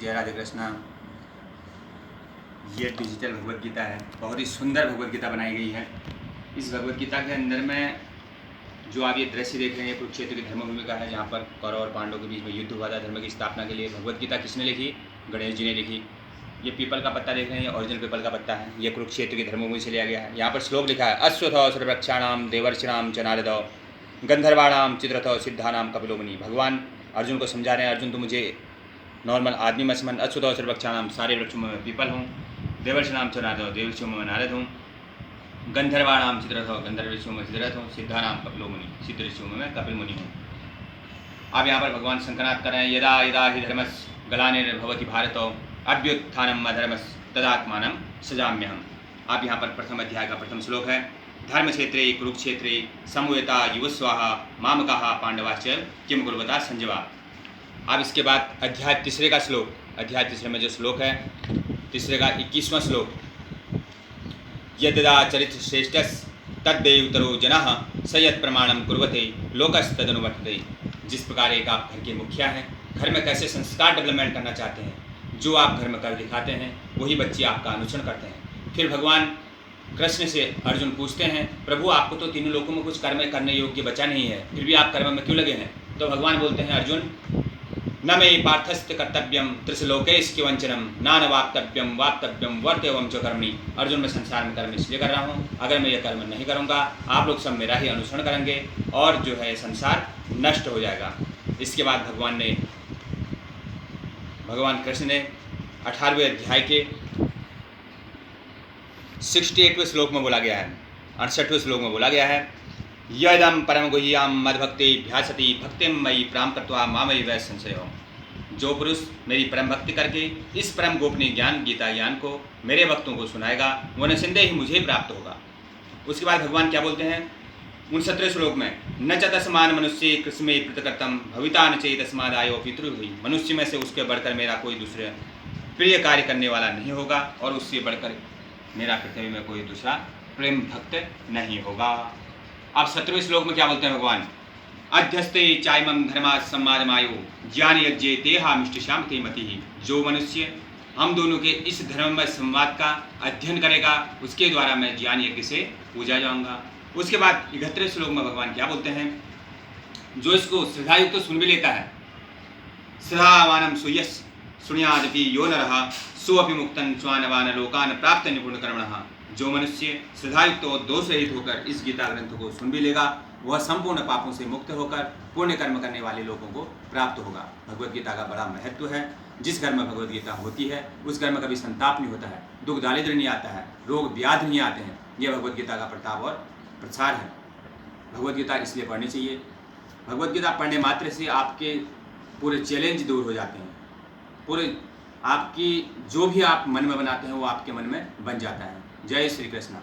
जय राधे कृष्णा। ये डिजिटल भगवत गीता है, बहुत ही सुंदर भगवत गीता बनाई गई है। इस भगवत गीता के अंदर में जो आप ये दृश्य देख रहे हैं, कुरुक्षेत्र की धर्मभूमि का है, जहाँ पर कौरव और पांडवों के बीच में युद्ध हुआ था धर्म की स्थापना के लिए। भगवत गीता किसने लिखी? गणेश जी ने लिखी। ये पीपल का पत्ता देख रहे हैं, ये ओरिजिनल पीपल का पत्ता है। ये कुरुक्षेत्र की धर्मभूमि से लिया गया है। यहाँ पर श्लोक लिखा है, अश्वथौ सर्ववृक्षाणाम देवर्षिणाम च नारदौ गंधर्वाणाम चित्रथौ सिद्धानाम कपिलो मुनि। भगवान अर्जुन को समझा रहे हैं, अर्जुन तो मुझे नॉर्मल आदमी मत समझ। अश्वथौ सर्ववृक्षाणाम, सारे वृक्षों में पीपल हूँ। देवर्षिणाम च नारदौ, देवर्षियों में नारद हूँ। गंधर्वाणाम चित्रथौ, गंधर्व ऋषियों में सिद्धरथ हूँ। सिद्धानाम कपिलो मुनि, सिद्ध ऋषियों में मैं कपिल मुनि हूँ। अब यहाँ पर भगवान शंकरनाथ कर रहे हैं, यदा यदा हि धर्मस् ग्लानिर्भवति भारतो अभ्युत्थानम् अधर्मस् तदात्मानं सृजाम्यहम्। आप यहाँ पर प्रथम अध्याय का प्रथम श्लोक है, धर्म क्षेत्रे कुरुक्षेत्रे समवेता युवस्वाहा मामकाः पांडवाश्च किम कुर्वता संजवा। अब इसके बाद अध्याय तीसरे का श्लोक, अध्याय तीसरे में जो श्लोक है, तीसरे का 21वां श्लोक, यदा चरित श्रेष्ठस् तद्देवतरो जनः स यत् प्रमाणम कुर्वते लोकस्तदनुवर्तते। जिस प्रकार एक आप घर के मुखिया हैं, घर में कैसे संस्कार डेवलपमेंट करना चाहते हैं, जो आप घर में कर दिखाते हैं वही बच्चे आपका अनुसरण करते हैं। फिर भगवान कृष्ण से अर्जुन पूछते हैं, प्रभु आपको तो तीनों लोगों में कुछ कर्म करने योग्य बचा नहीं है, फिर भी आप कर्म में क्यों लगे हैं? तो भगवान बोलते हैं, अर्जुन न मे पार्थस्थ कर्तव्यम त्रिशलोकेश की वंचनम नान वाक्तव्यम वाक्तव्यम वर्तव्यम च कर्मणि। अर्जुन मैं संसार में कर्म इसलिए कर रहा हूँ, अगर मैं यह कर्म नहीं करूँगा आप लोग सब मेरा ही अनुसरण करेंगे और जो है संसार नष्ट हो जाएगा। इसके बाद भगवान कृष्ण ने 18वें अध्याय के 68वें श्लोक में बोला गया है, 68वें श्लोक में बोला गया है, यदम परम गुह्याम मद्भक्ति भ्यासति भक्तिम मयि प्राम कृत्वा मामयि वै संशयो। जो पुरुष मेरी परम भक्ति करके इस परम गोपनीय ज्ञान गीता ज्ञान को मेरे भक्तों को सुनाएगा वह निसंदेह ही मुझे प्राप्त होगा। उसके बाद भगवान क्या बोलते हैं 69वें श्लोक में, न च तस्मान मनुष्य कृष्ण कृतकृतम भविता न चेत तस्मादायो पितृभि। मनुष्य में से उसके बढ़कर मेरा कोई दूसरे प्रिय कार्य करने वाला नहीं होगा और उससे बढ़कर मेरा पृथ्वी में कोई दूसरा प्रेम भक्त नहीं होगा। अब 70वें श्लोक में क्या बोलते हैं भगवान, अध्यस्ते चाइमम धर्मा सम्मादमायो ज्ञान यज्ञे तेहामिष्टिश्याम ते मति। जो मनुष्य हम दोनों के इस धर्म में संवाद का अध्ययन करेगा उसके द्वारा मैं ज्ञान यज्ञ से पूजा जाऊंगा। उसके बाद 71वें श्लोक में भगवान क्या बोलते हैं, जो इसको श्रद्धायुक्त तो सुन भी लेता है, श्रद्धावानम सुयस सुनियादपि यो नरः सोऽपि मुक्तन स्वानवान लोकान प्राप्त निपुण कर्मणः। जो मनुष्य श्रद्धायुक्त और दोष रहित होकर इस गीता ग्रंथ को सुन भी लेगा वह संपूर्ण पापों से मुक्त होकर पुण्य कर्म करने वाले लोगों को प्राप्त होगा। भगवत गीता का बड़ा महत्व है। जिस घर में भगवत गीता होती है उस घर में कभी संताप नहीं होता है, दुख दारिद्र्य नहीं आता है, रोग व्याधि नहीं आते हैं। यह भगवत गीता का प्रताप और प्रसार है। भगवत गीता इसलिए पढ़नी चाहिए। भगवत गीता पढ़ने मात्र से आपके पूरे चैलेंज दूर हो जाते हैं, पूरे आपकी जो भी आप मन में बनाते हैं वो आपके मन में बन जाता है। जय श्री कृष्ण।